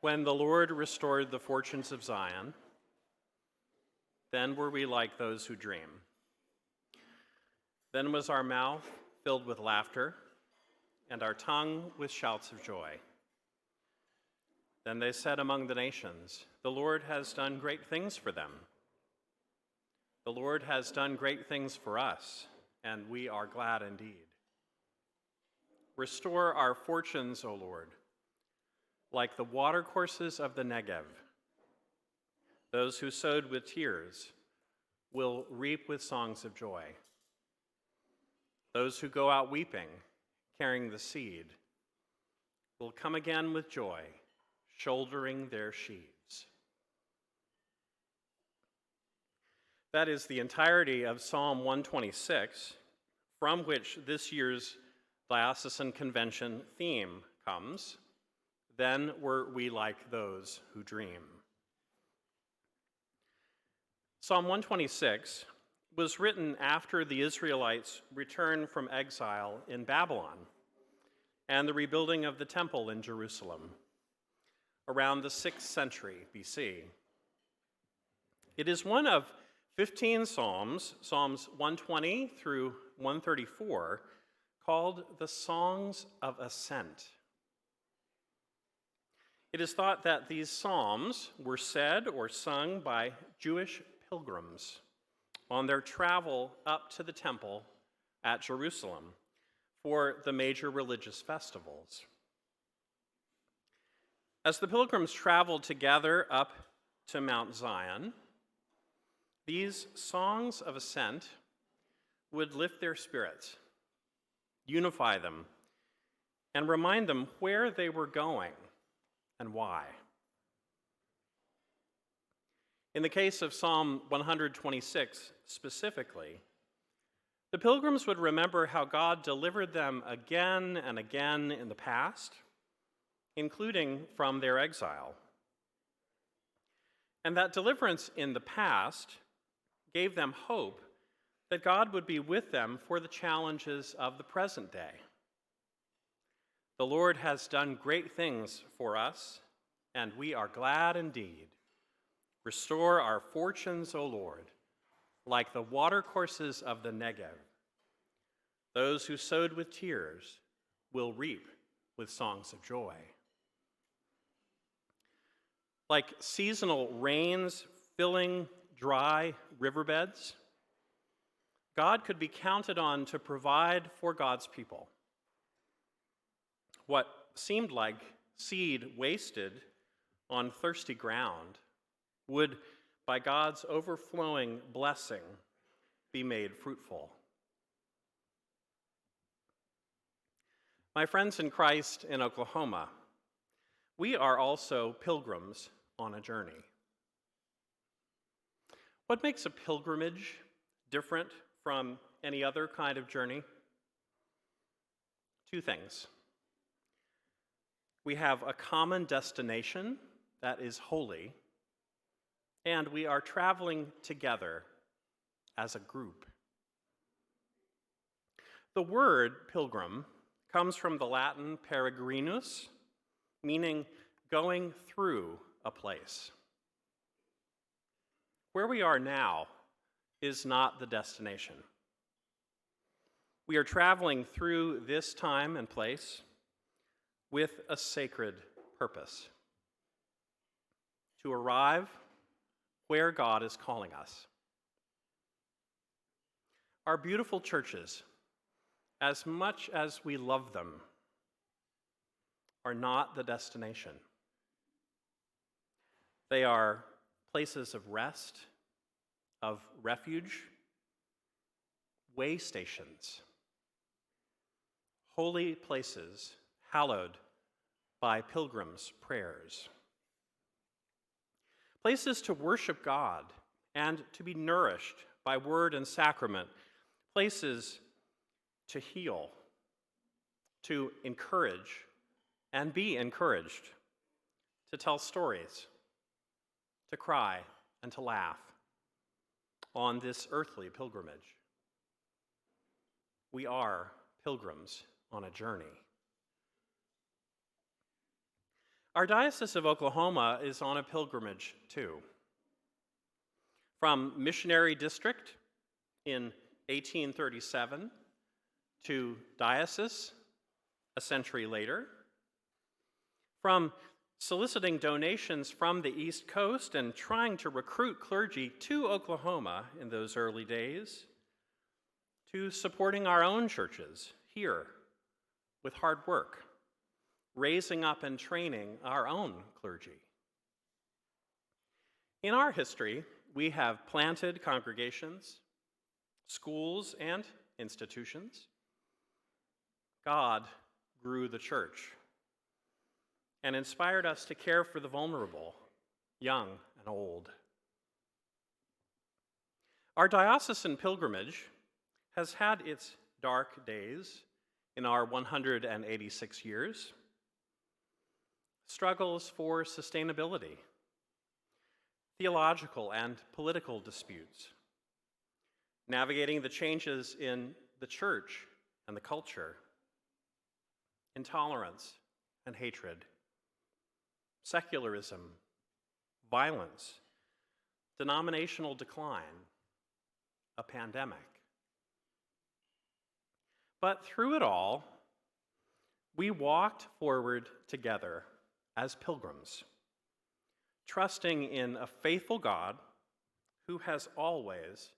When the Lord restored the fortunes of Zion, then were we like those who dream. Then was our mouth filled with laughter, and our tongue with shouts of joy. Then they said among the nations, "The Lord has done great things for them. The Lord has done great things for us, and we are glad indeed. Restore our fortunes, O Lord, like the watercourses of the Negev. Those who sowed with tears will reap with songs of joy. Those who go out weeping, carrying the seed, will come again with joy, shouldering their sheaves." That is the entirety of Psalm 126, from which this year's Diocesan Convention theme comes. Then were we like those who dream. Psalm 126 was written after the Israelites returned from exile in Babylon and the rebuilding of the temple in Jerusalem around the 6th century BC. It is one of 15 psalms, Psalms 120 through 134, called the Songs of Ascent. It is thought that these psalms were said or sung by Jewish pilgrims on their travel up to the temple at Jerusalem for the major religious festivals. As the pilgrims traveled together up to Mount Zion, these songs of ascent would lift their spirits, unify them, and remind them where they were going and why. In the case of Psalm 126 specifically, the pilgrims would remember how God delivered them again and again in the past, including from their exile. And that deliverance in the past gave them hope that God would be with them for the challenges of the present day. The Lord has done great things for us, and we are glad indeed. Restore our fortunes, O Lord, like the watercourses of the Negev. Those who sowed with tears will reap with songs of joy. Like seasonal rains filling dry riverbeds, God could be counted on to provide for God's people. What seemed like seed wasted on thirsty ground would, by God's overflowing blessing, be made fruitful. My friends in Christ in Oklahoma, we are also pilgrims on a journey. What makes a pilgrimage different from any other kind of journey? Two things. We have a common destination that is holy, and we are traveling together as a group. The word pilgrim comes from the Latin peregrinus, meaning going through a place. Where we are now is not the destination. We are traveling through this time and place with a sacred purpose: to arrive where God is calling us. Our beautiful churches, as much as we love them, are not the destination. They are places of rest, of refuge, way stations, holy places hallowed by pilgrims' prayers. Places to worship God and to be nourished by word and sacrament. Places to heal, to encourage and be encouraged, to tell stories, to cry and to laugh on this earthly pilgrimage. We are pilgrims on a journey. Our Diocese of Oklahoma is on a pilgrimage too. From missionary district in 1837 to diocese a century later, from soliciting donations from the East Coast and trying to recruit clergy to Oklahoma in those early days, to supporting our own churches here with hard work, raising up and training our own clergy. In our history, we have planted congregations, schools, and institutions. God grew the church and inspired us to care for the vulnerable, young and old. Our diocesan pilgrimage has had its dark days in our 186 years, struggles for sustainability, theological and political disputes, navigating the changes in the church and the culture, intolerance and hatred, secularism, violence, denominational decline, a pandemic. But through it all, we walked forward together as pilgrims, trusting in a faithful God who has always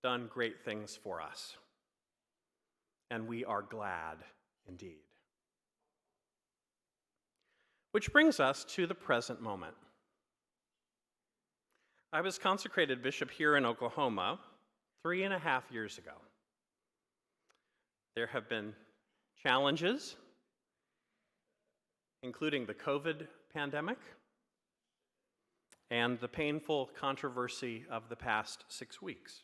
done great things for us. And we are glad indeed. Which brings us to the present moment. I was consecrated bishop here in Oklahoma 3.5 years ago. There have been challenges, including the COVID pandemic and the painful controversy of the past 6 weeks.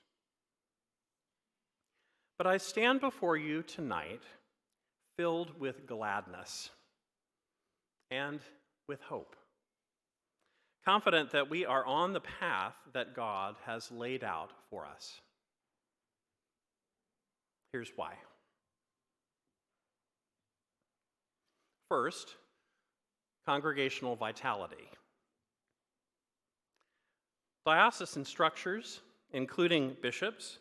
But I stand before you tonight filled with gladness and with hope, confident that we are on the path that God has laid out for us. Here's why. First, congregational vitality. Diocesan structures, including bishops,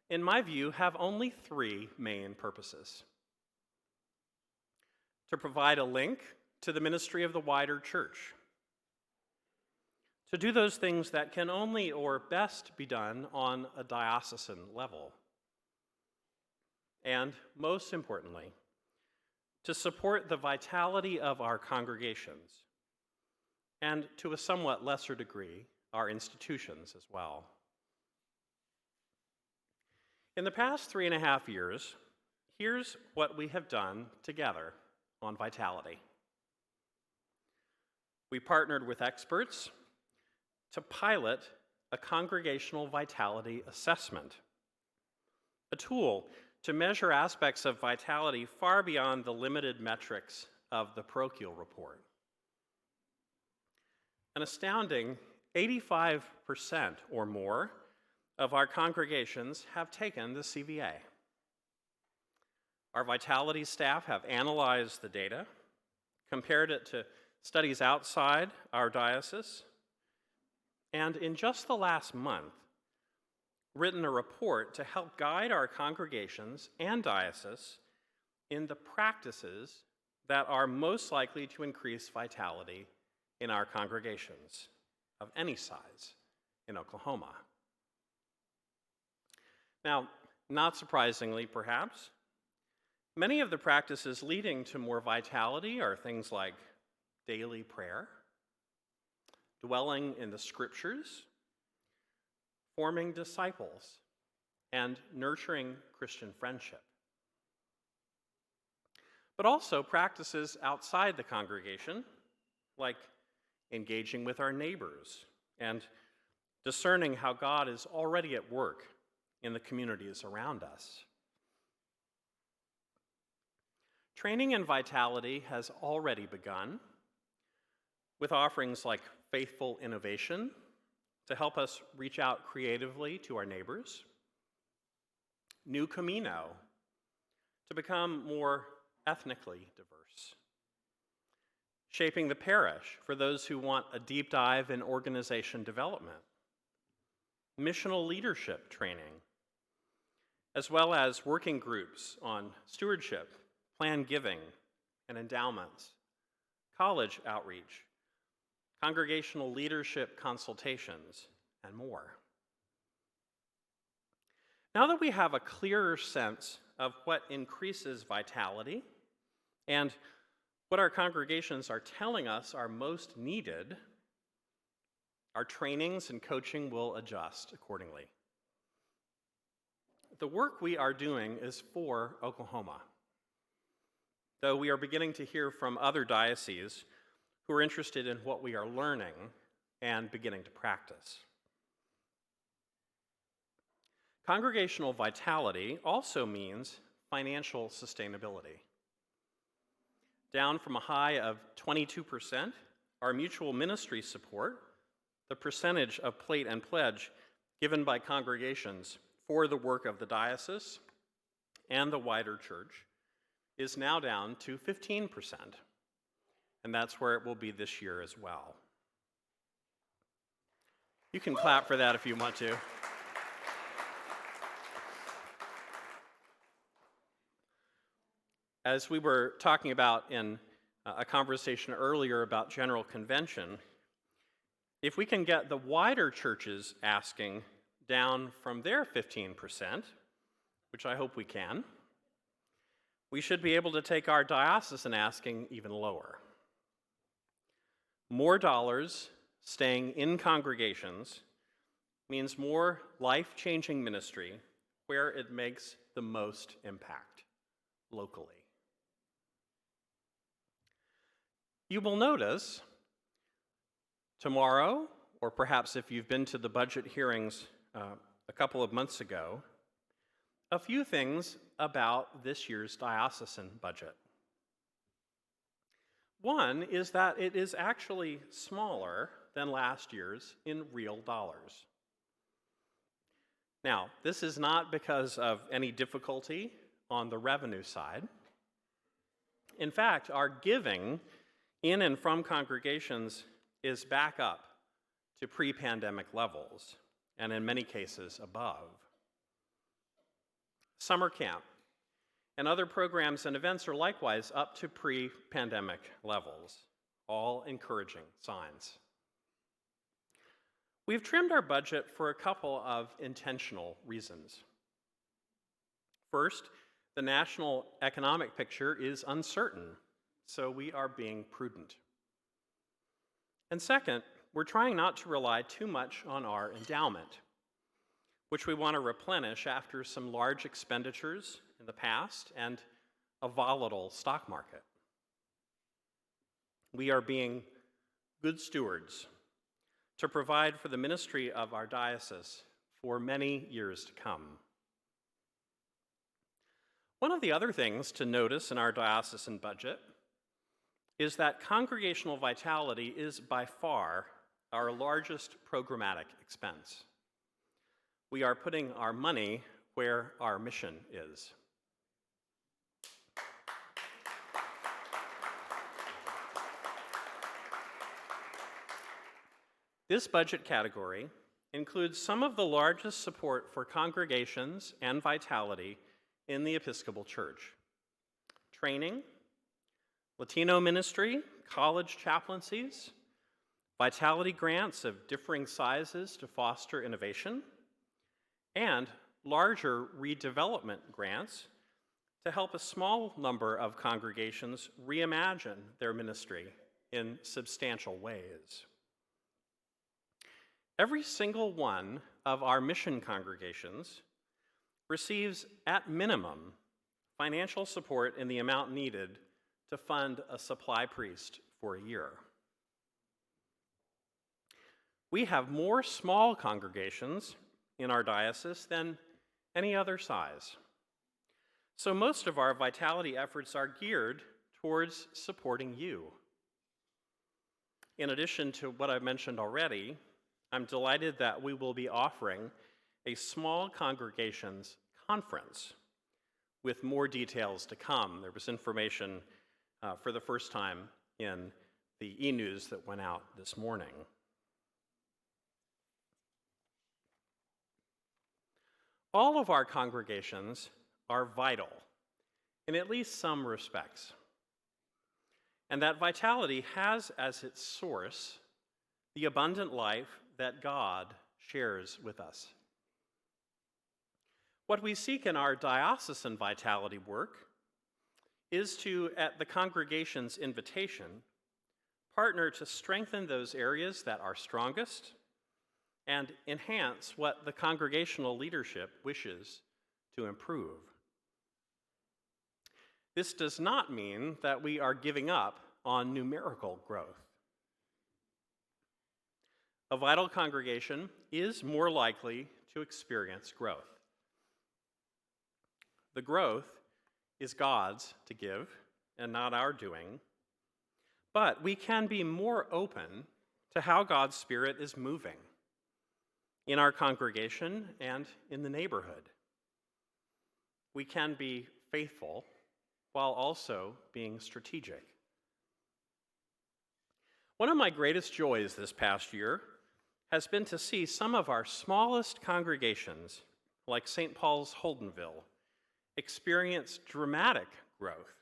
in my view, have only 3 main purposes: to provide a link to the ministry of the wider church, to do those things that can only or best be done on a diocesan level, and most importantly, to support the vitality of our congregations, and to a somewhat lesser degree, our institutions as well. In the past 3.5 years, here's what we have done together on vitality. We partnered with experts to pilot a congregational vitality assessment, a tool to measure aspects of vitality far beyond the limited metrics of the parochial report. An astounding 85% or more of our congregations have taken the CVA. Our vitality staff have analyzed the data, compared it to studies outside our diocese, and in just the last month, written a report to help guide our congregations and diocese in the practices that are most likely to increase vitality in our congregations of any size in Oklahoma. Now, not surprisingly, perhaps, many of the practices leading to more vitality are things like daily prayer, dwelling in the scriptures, forming disciples, and nurturing Christian friendship. But also practices outside the congregation, like engaging with our neighbors and discerning how God is already at work in the communities around us. Training in vitality has already begun with offerings like Faithful Innovation to help us reach out creatively to our neighbors, New Camino to become more ethnically diverse, shaping the parish for those who want a deep dive in organization development, missional leadership training, as well as working groups on stewardship, planned giving, and endowments, college outreach, congregational leadership consultations, and more. Now that we have a clearer sense of what increases vitality and what our congregations are telling us are most needed, our trainings and coaching will adjust accordingly. The work we are doing is for Oklahoma, though we are beginning to hear from other dioceses who are interested in what we are learning and beginning to practice. Congregational vitality also means financial sustainability. Down from a high of 22%, our mutual ministry support, the percentage of plate and pledge given by congregations for the work of the diocese and the wider church, is now down to 15%. And that's where it will be this year as well. You can clap for that if you want to. As we were talking about in a conversation earlier about General Convention, if we can get the wider churches asking down from their 15%, which I hope we can, we should be able to take our diocesan asking even lower. More dollars staying in congregations means more life-changing ministry where it makes the most impact, locally. You will notice tomorrow, or perhaps if you've been to the budget hearings a couple of months ago, a few things about this year's diocesan budget. One is that it is actually smaller than last year's in real dollars. Now, this is not because of any difficulty on the revenue side. In fact, our giving in and from congregations is back up to pre-pandemic levels, and in many cases above. Summer camp and other programs and events are likewise up to pre-pandemic levels, all encouraging signs. We've trimmed our budget for a couple of intentional reasons. First, the national economic picture is uncertain, so we are being prudent. And second, we're trying not to rely too much on our endowment, which we want to replenish after some large expenditures in the past and a volatile stock market. We are being good stewards to provide for the ministry of our diocese for many years to come. One of the other things to notice in our diocesan budget is that congregational vitality is by far our largest programmatic expense. We are putting our money where our mission is. This budget category includes some of the largest support for congregations and vitality in the Episcopal Church. Training, Latino ministry, college chaplaincies, vitality grants of differing sizes to foster innovation, and larger redevelopment grants to help a small number of congregations reimagine their ministry in substantial ways. Every single one of our mission congregations receives, at minimum, financial support in the amount needed to fund a supply priest for a year. We have more small congregations in our diocese than any other size. So most of our vitality efforts are geared towards supporting you. In addition to what I've mentioned already, I'm delighted that we will be offering a small congregations conference with more details to come. There was information for the first time in the e-news that went out this morning. All of our congregations are vital in at least some respects. And that vitality has as its source the abundant life that God shares with us. What we seek in our diocesan vitality work is to, at the congregation's invitation, partner to strengthen those areas that are strongest and enhance what the congregational leadership wishes to improve. This does not mean that we are giving up on numerical growth. A vital congregation is more likely to experience growth. The growth is God's to give and not our doing, but we can be more open to how God's Spirit is moving in our congregation and in the neighborhood. We can be faithful while also being strategic. One of my greatest joys this past year has been to see some of our smallest congregations, like St. Paul's Holdenville, experience dramatic growth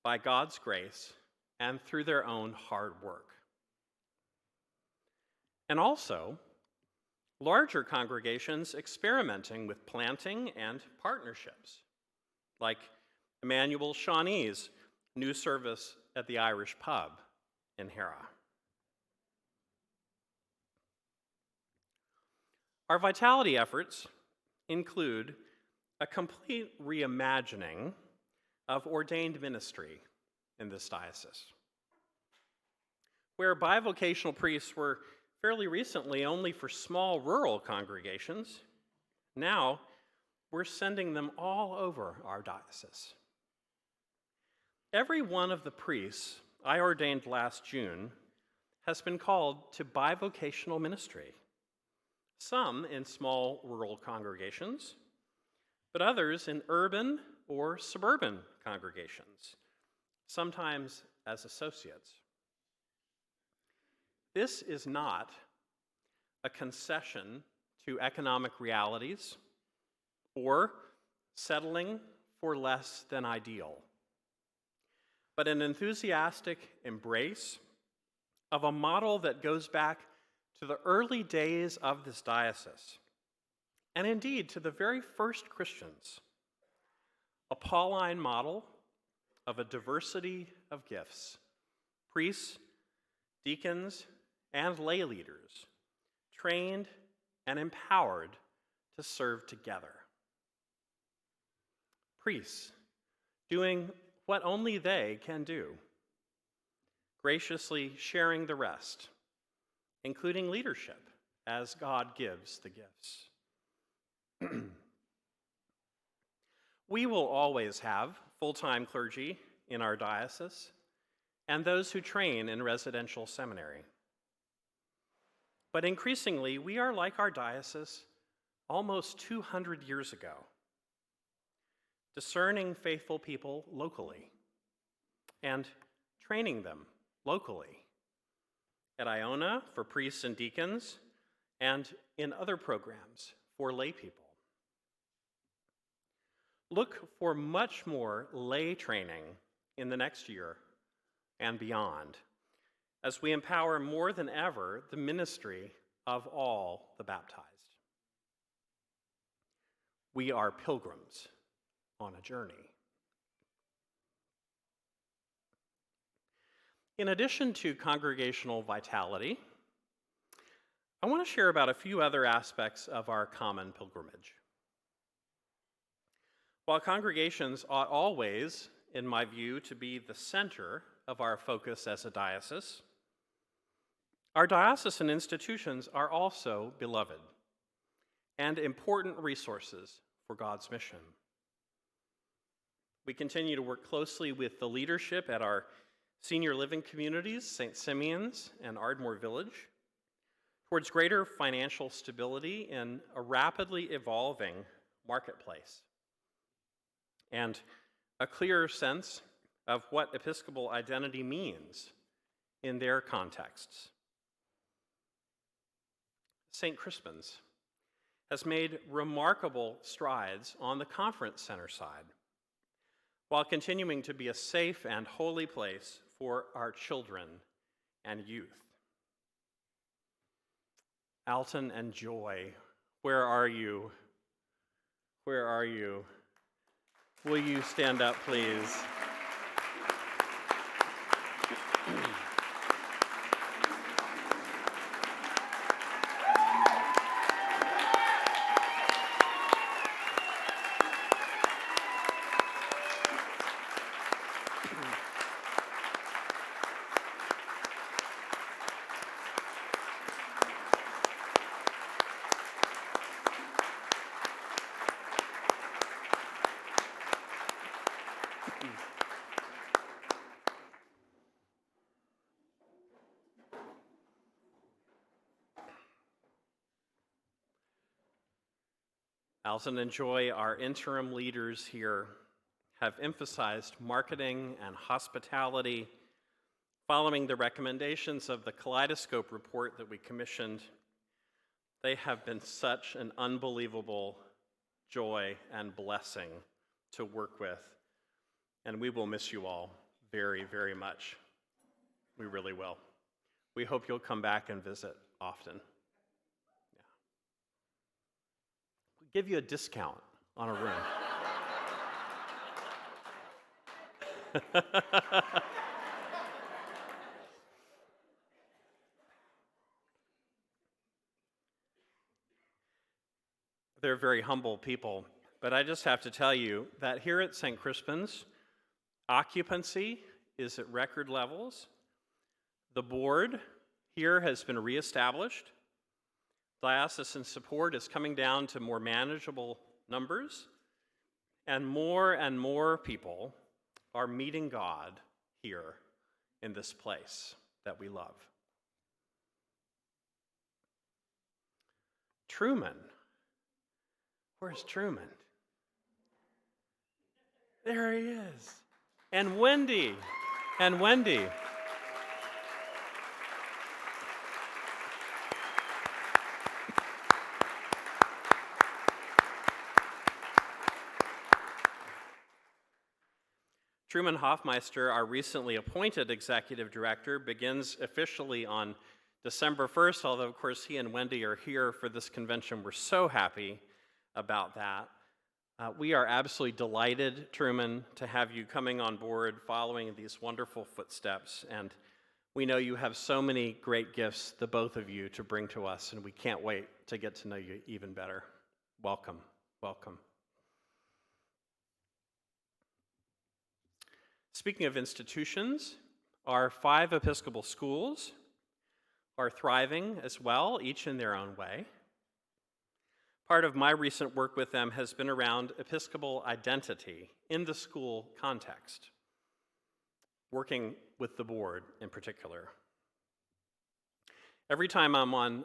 by God's grace and through their own hard work. And also, larger congregations experimenting with planting and partnerships, like Emmanuel Shawnee's new service at the Irish Pub in Hera. Our vitality efforts include a complete reimagining of ordained ministry in this diocese, where bivocational priests were fairly recently only for small rural congregations. Now we're sending them all over our diocese. Every one of the priests I ordained last June has been called to bivocational ministry, some in small rural congregations, but others in urban or suburban congregations, sometimes as associates. This is not a concession to economic realities or settling for less than ideal, but an enthusiastic embrace of a model that goes back to the early days of this diocese, and indeed to the very first Christians, a Pauline model of a diversity of gifts, priests, deacons, and lay leaders, trained and empowered to serve together. Priests doing what only they can do, graciously sharing the rest, including leadership as God gives the gifts. We will always have full-time clergy in our diocese and those who train in residential seminary. But increasingly, we are like our diocese almost 200 years ago, discerning faithful people locally and training them locally at Iona for priests and deacons and in other programs for lay people. Look for much more lay training in the next year and beyond, as we empower more than ever the ministry of all the baptized. We are pilgrims on a journey. In addition to congregational vitality, I want to share about a few other aspects of our common pilgrimage. While congregations ought always, in my view, to be the center of our focus as a diocese, our diocesan institutions are also beloved and important resources for God's mission. We continue to work closely with the leadership at our senior living communities, St. Simeon's and Ardmore Village, towards greater financial stability in a rapidly evolving marketplace, and a clearer sense of what episcopal identity means in their contexts. St. Crispin's has made remarkable strides on the conference center side, while continuing to be a safe and holy place for our children and youth. Alton and Joy, where are you? Where are you? Will you stand up, please? Alton and Joy, our interim leaders here, have emphasized marketing and hospitality following the recommendations of the Kaleidoscope report that we commissioned. They have been such an unbelievable joy and blessing to work with, and we will miss you all very, very much. We really will. We hope you'll come back and visit often. Give you a discount on a room. They're very humble people, but I just have to tell you that here at St. Crispin's, occupancy is at record levels. The board here has been reestablished. Diocesan support is coming down to more manageable numbers, and more people are meeting God here in this place that we love. Truman. Where's Truman? There he is. And Wendy. Truman Hoffmeister, our recently appointed executive director, begins officially on December 1st, although of course he and Wendy are here for this convention. We're so happy about that. We are absolutely delighted, Truman, to have you coming on board following these wonderful footsteps, and we know you have so many great gifts, the both of you, to bring to us, and we can't wait to get to know you even better. Welcome. Speaking of institutions, our 5 Episcopal schools are thriving as well, each in their own way. Part of my recent work with them has been around Episcopal identity in the school context, working with the board in particular. Every time I'm on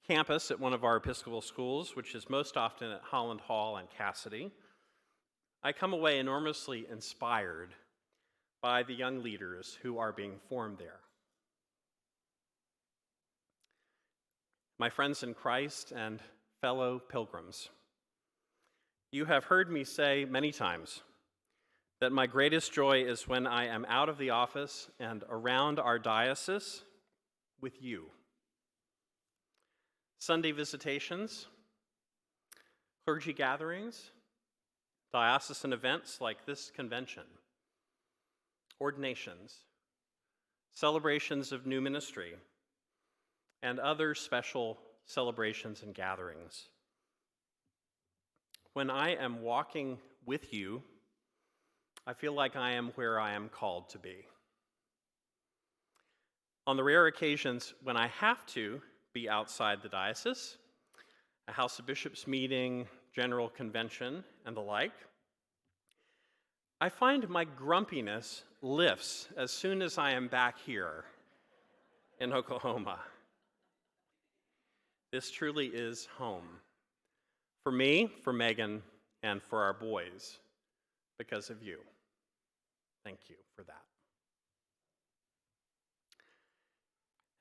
campus at one of our Episcopal schools, which is most often at Holland Hall and Cassidy, I come away enormously inspired by the young leaders who are being formed there. My friends in Christ and fellow pilgrims, you have heard me say many times that my greatest joy is when I am out of the office and around our diocese with you. Sunday visitations, clergy gatherings, diocesan events like this convention, ordinations, celebrations of new ministry, and other special celebrations and gatherings. When I am walking with you, I feel like I am where I am called to be. On the rare occasions when I have to be outside the diocese, a House of Bishops meeting, general convention, and the like, I find my grumpiness lifts as soon as I am back here in Oklahoma. This truly is home. For me, for Megan, and for our boys, because of you. Thank you for that.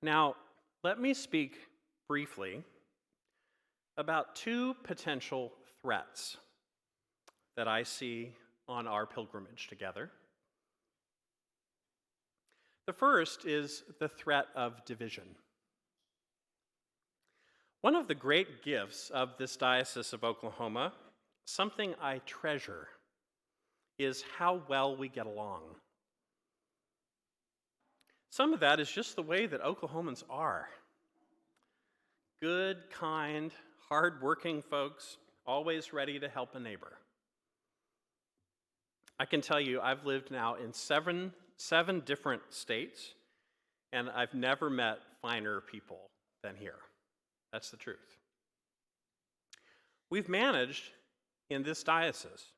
Now, let me speak briefly about two potential threats that I see on our pilgrimage together. The first is the threat of division. One of the great gifts of this Diocese of Oklahoma, something I treasure, is how well we get along. Some of that is just the way that Oklahomans are. Good, kind, hard-working folks, always ready to help a neighbor. I can tell you, I've lived now in seven different states, and I've never met finer people than here. That's the truth. We've managed in this diocese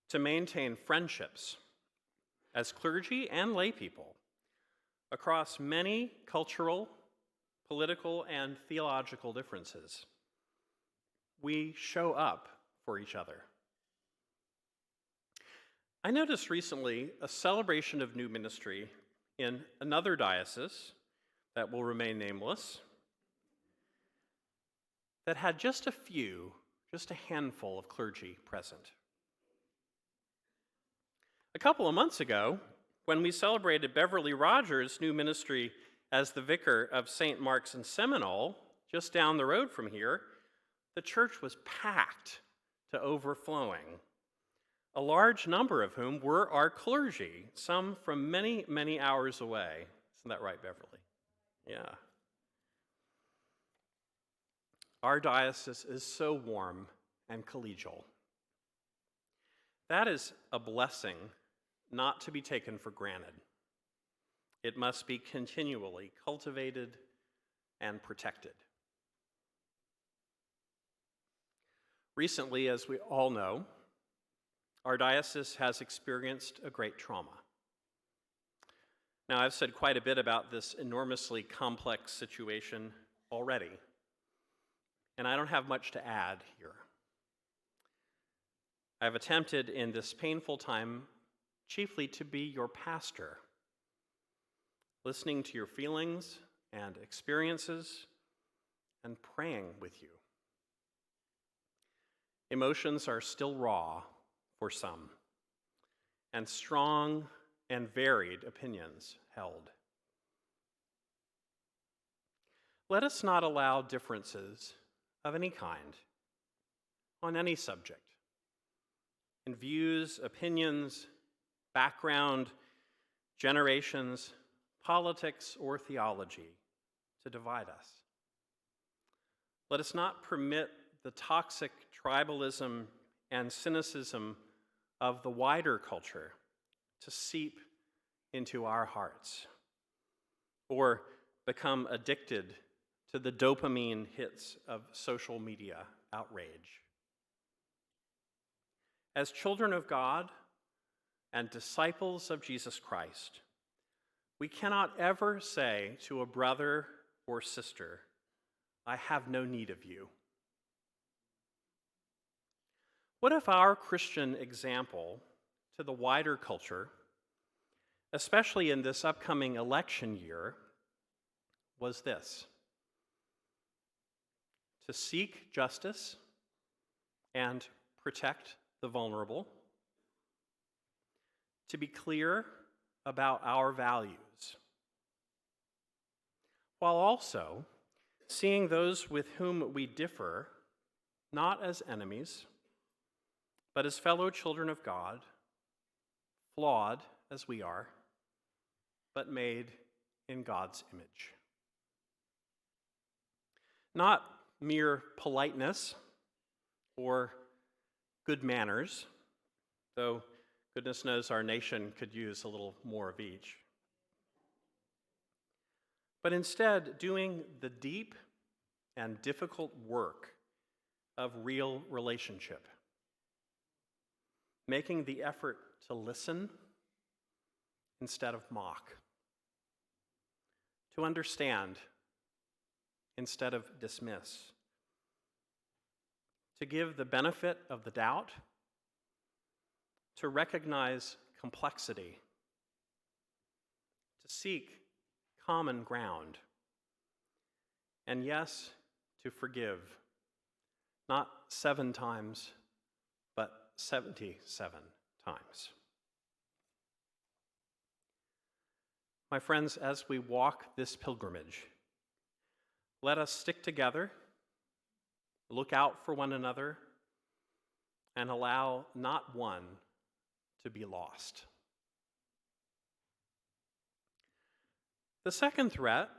to maintain friendships as clergy and lay people across many cultural, political, and theological differences. We show up for each other. I noticed recently a celebration of new ministry in another diocese that will remain nameless that had just a handful of clergy present. A couple of months ago, when we celebrated Beverly Rogers' new ministry as the vicar of St. Mark's in Seminole, just down the road from here, the church was packed to overflowing, a large number of whom were our clergy, some from many, many hours away. Isn't that right, Beverly? Yeah. Our diocese is so warm and collegial. That is a blessing not to be taken for granted. It must be continually cultivated and protected. Recently, as we all know, our diocese has experienced a great trauma. Now, I've said quite a bit about this enormously complex situation already, and I don't have much to add here. I've attempted in this painful time chiefly to be your pastor, listening to your feelings and experiences and praying with you. Emotions are still raw for some, and strong and varied opinions held. Let us not allow differences of any kind on any subject, in views, opinions, background, generations, politics, or theology, to divide us. Let us not permit the toxic tribalism and cynicism of the wider culture to seep into our hearts or become addicted to the dopamine hits of social media outrage. As children of God and disciples of Jesus Christ, we cannot ever say to a brother or sister, "I have no need of you." What if our Christian example to the wider culture, especially in this upcoming election year, was this: to seek justice and protect the vulnerable, to be clear about our values, while also seeing those with whom we differ not as enemies, but as fellow children of God, flawed as we are, but made in God's image. Not mere politeness or good manners, though goodness knows our nation could use a little more of each, but instead doing the deep and difficult work of real relationship, making the effort to listen instead of mock, to understand instead of dismiss, to give the benefit of the doubt, to recognize complexity, to seek common ground. And yes, to forgive, not 7 times, but 77 times. My friends, as we walk this pilgrimage, let us stick together, look out for one another, and allow not one to be lost. The second threat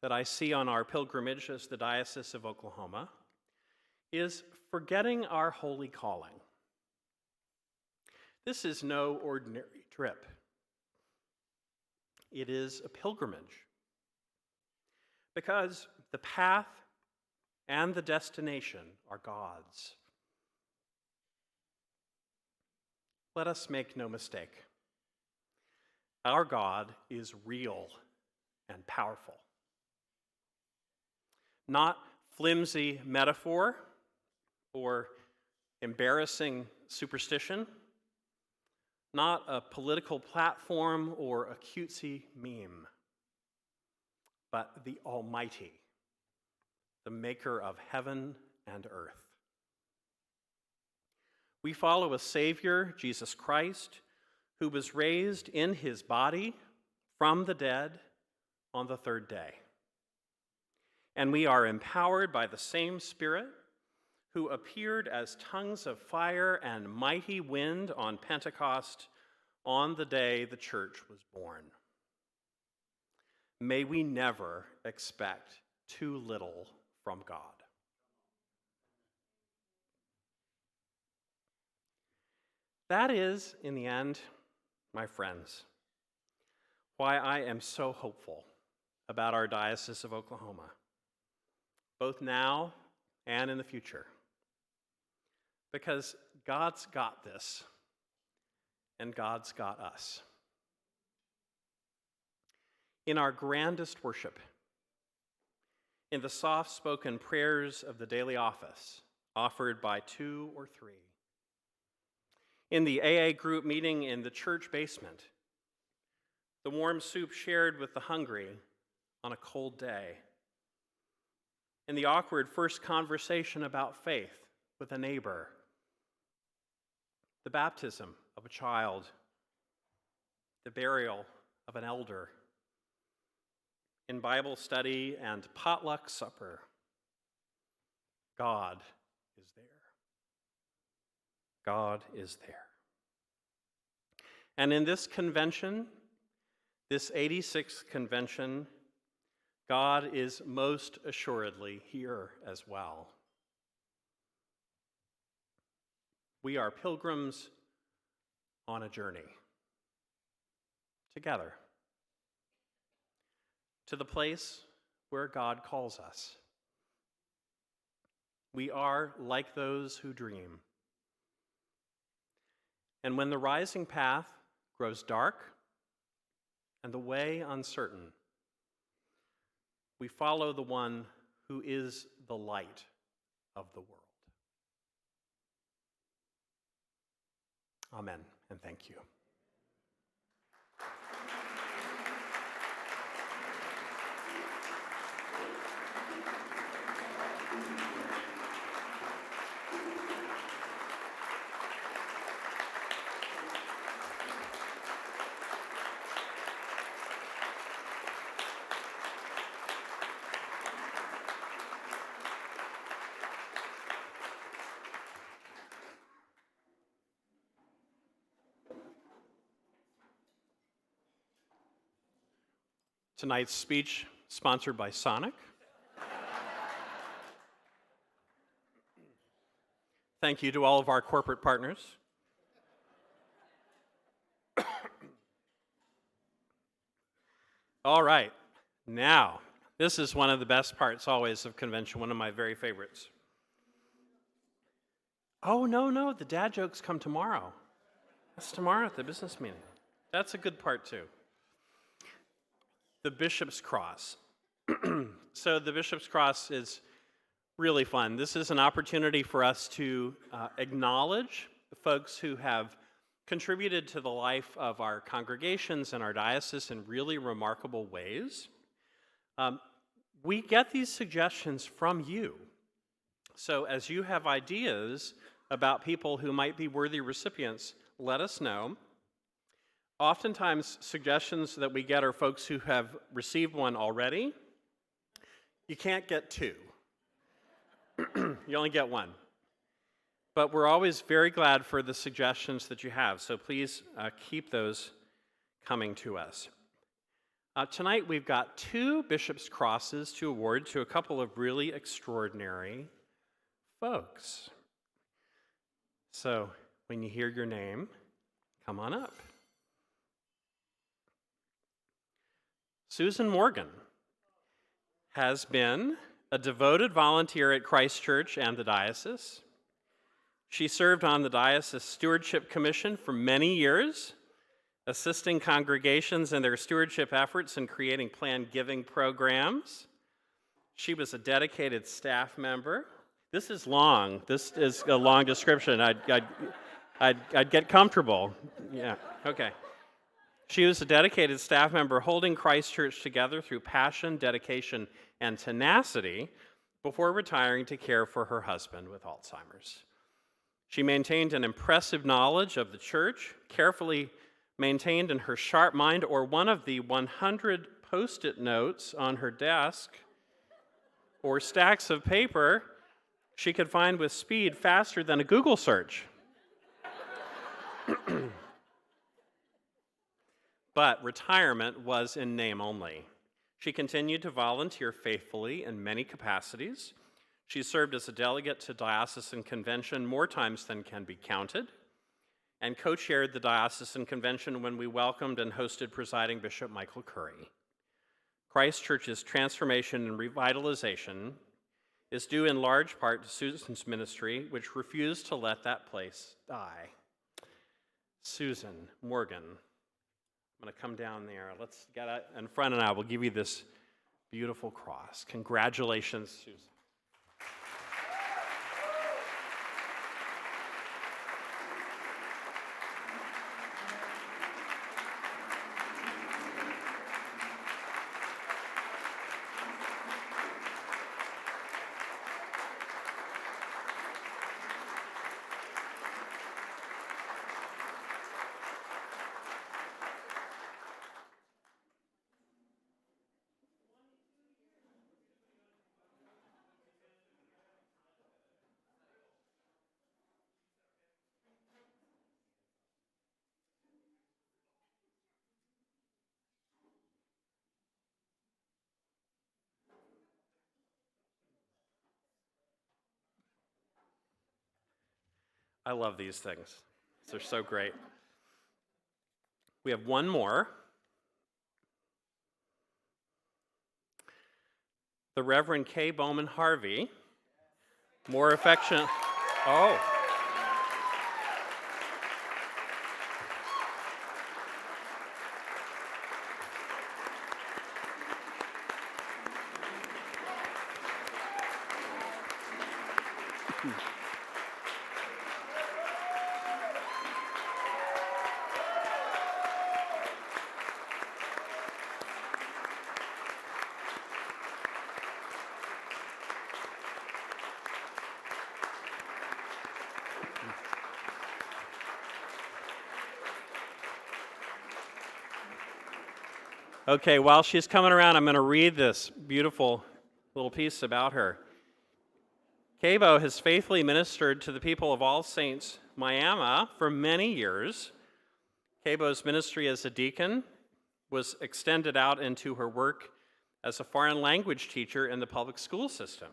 that I see on our pilgrimage as the Diocese of Oklahoma is forgetting our holy calling. This is no ordinary trip. It is a pilgrimage because the path and the destination are God's. Let us make no mistake. Our God is real and powerful. Not flimsy metaphor or embarrassing superstition, not a political platform or a cutesy meme, but the Almighty, the maker of heaven and earth. We follow a Savior, Jesus Christ, who was raised in his body from the dead on the 3rd day. And we are empowered by the same Spirit who appeared as tongues of fire and mighty wind on Pentecost on the day the church was born. May we never expect too little from God. That is, in the end, my friends, why I am so hopeful about our Diocese of Oklahoma, both now and in the future. Because God's got this, and God's got us. In our grandest worship, in the soft-spoken prayers of the daily office, offered by 2 or 3, in the AA group meeting in the church basement, the warm soup shared with the hungry on a cold day, in the awkward first conversation about faith with a neighbor, the baptism of a child, the burial of an elder, in Bible study and potluck supper, God is there. God is there. And in this convention, this 86th convention, God is most assuredly here as well. We are pilgrims on a journey together to the place where God calls us. We are like those who dream. And when the rising path grows dark and the way uncertain, we follow the one who is the light of the world. Amen, and thank you. Tonight's speech sponsored by Sonic. Thank you to all of our corporate partners. All right, now, this is one of the best parts always of convention, one of my very favorites. Oh, no, the dad jokes come tomorrow. That's tomorrow at the business meeting. That's a good part too. The Bishop's Cross. So the Bishop's Cross is really fun. This is an opportunity for us to acknowledge the folks who have contributed to the life of our congregations and our diocese in really remarkable ways. Um, we get these suggestions from you. So as you have ideas about people who might be worthy recipients, let us know. Oftentimes, suggestions that we get are folks who have received one already. You can't get two. You only get one. But we're always very glad for the suggestions that you have, so please keep those coming to us. Tonight we've got 2 Bishop's Crosses to award to a couple of really extraordinary folks. So when you hear your name, come on up. Susan Morgan has been a devoted volunteer at Christ Church and the diocese. She served on the Diocese Stewardship Commission for many years, assisting congregations in their stewardship efforts and creating planned giving programs. She was a dedicated staff member. This is long. This is a long description. I'd get comfortable. Yeah, okay. She was a dedicated staff member holding Christ Church together through passion, dedication, and tenacity before retiring to care for her husband with Alzheimer's. She maintained an impressive knowledge of the church, carefully maintained in her sharp mind, or one of the 100 Post-it notes on her desk, or stacks of paper she could find with speed faster than a Google search. But retirement was in name only. She continued to volunteer faithfully in many capacities. She served as a delegate to diocesan convention more times than can be counted, and co-chaired the diocesan convention when we welcomed and hosted presiding Bishop Michael Curry. Christ Church's transformation and revitalization is due in large part to Susan's ministry, which refused to let that place die. Susan Morgan. I'm going to come down there. Let's get in front, and I will give you this beautiful cross. Congratulations, Susan. I love these things. They're so great. We have one more. The Reverend K. Bowman Harvey, more affectionate. Oh. Okay, while she's coming around, I'm going to read this beautiful little piece about her. Cabo has faithfully ministered to the people of All Saints, Miami, for many years. Cabo's ministry as a deacon was extended out into her work as a foreign language teacher in the public school system.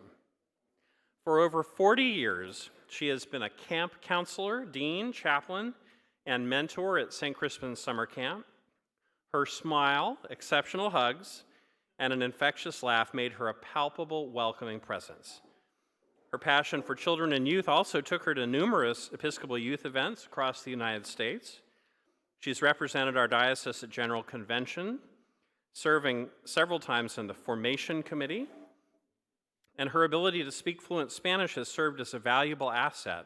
For over 40 years, she has been a camp counselor, dean, chaplain, and mentor at St. Crispin's Summer Camp. Her smile, exceptional hugs, and an infectious laugh made her a palpable, welcoming presence. Her passion for children and youth also took her to numerous Episcopal youth events across the United States. She's represented our diocese at General Convention, serving several times in the Formation Committee, and her ability to speak fluent Spanish has served as a valuable asset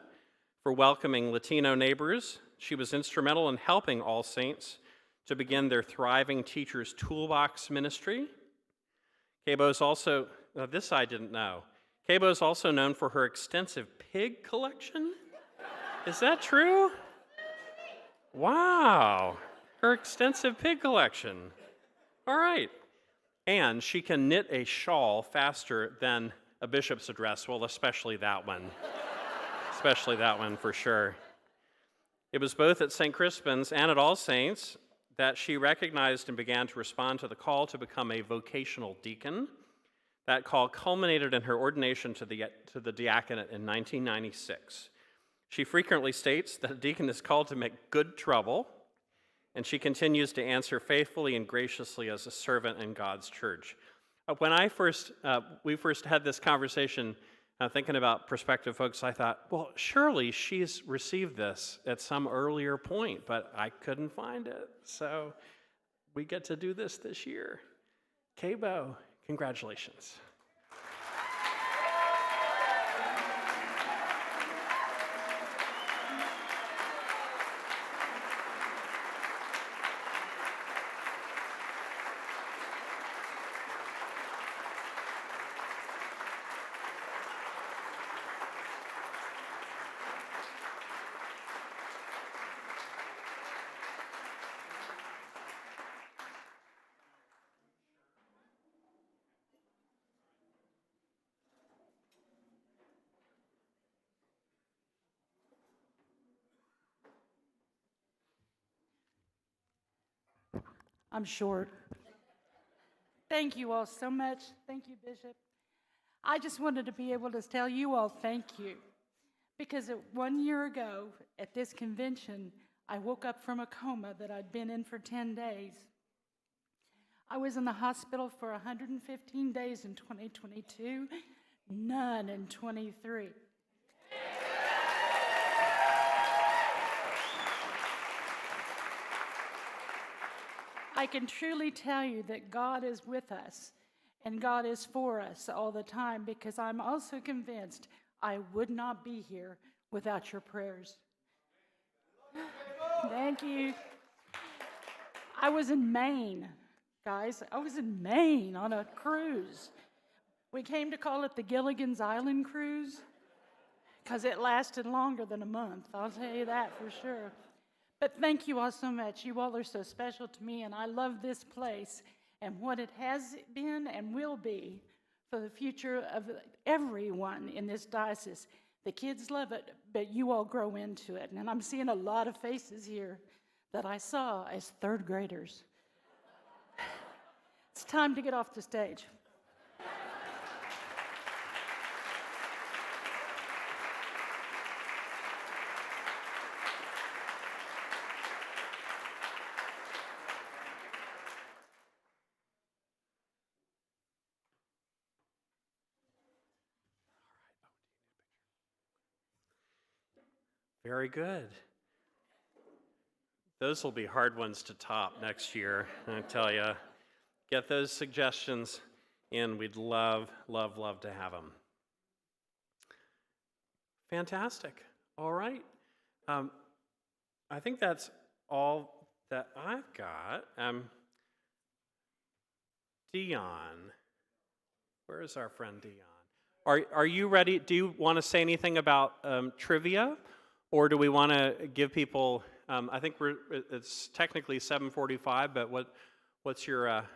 for welcoming Latino neighbors. She was instrumental in helping All Saints to begin their thriving Teachers Toolbox ministry. Cabo's also, this I didn't know. Cabo is also known for her extensive pig collection. Is that true? Wow, her extensive pig collection. All right. And she can knit a shawl faster than a bishop's address. Well, especially that one. Especially that one for sure. It was both at St. Crispin's and at All Saints that she recognized and began to respond to the call to become a vocational deacon. That call culminated in her ordination to the diaconate in 1996. She frequently states that a deacon is called to make good trouble, and she continues to answer faithfully and graciously as a servant in God's church. When we first had this conversation, thinking about prospective folks, I thought, well, surely she's received this at some earlier point, but I couldn't find it. So we get to do this year. Cabo, congratulations. I'm short. Thank you all so much. Thank you, Bishop. I just wanted to be able to tell you all thank you. Because 1 year ago at this convention, I woke up from a coma that I'd been in for 10 days. I was in the hospital for 115 days in 2022, none in 23. I can truly tell you that God is with us and God is for us all the time, because I'm also convinced I would not be here without your prayers. Thank you. I was in Maine, guys. I was in Maine on a cruise. We came to call it the Gilligan's Island Cruise because it lasted longer than a month. I'll tell you that for sure. But thank you all so much. You all are so special to me, and I love this place and what it has been and will be for the future of everyone in this diocese. The kids love it, but you all grow into it. And I'm seeing a lot of faces here that I saw as third graders. It's time to get off the stage. Very good. Those will be hard ones to top next year, I tell you. Get those suggestions in. We'd love, love, love to have them. Fantastic. All right. I think that's all that I've got. Dion. Where is our friend Dion? Are you ready? Do you want to say anything about trivia? Or do we want to give people, I think it's technically 7:45, but what's your thought?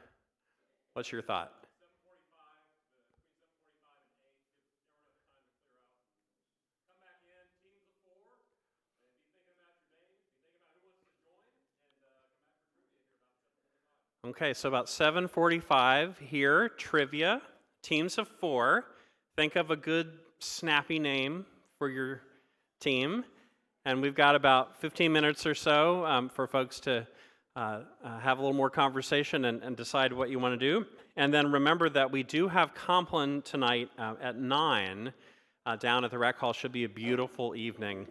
7:45, between 7:45 and 8, give everyone enough time to clear out. Come back in, teams of 4, and if you think about your names, if you think about who wants to join, and come back for trivia here about 7:45. Okay, so about 7:45 here, trivia, teams of 4. Think of a good, snappy name for your team. And we've got about 15 minutes or so for folks to have a little more conversation and decide what you want to do. And then remember that we do have Compline tonight at 9 down at the rec hall. Should be a beautiful evening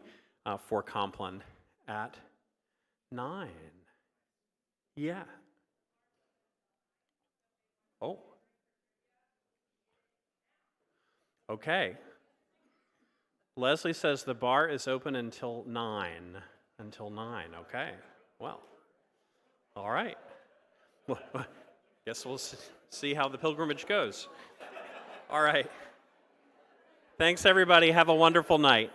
for Compline at 9. Yeah. Oh. Okay. Leslie says the bar is open until 9. Until 9, okay. Well, all right. Guess we'll see how the pilgrimage goes. All right. Thanks, everybody. Have a wonderful night.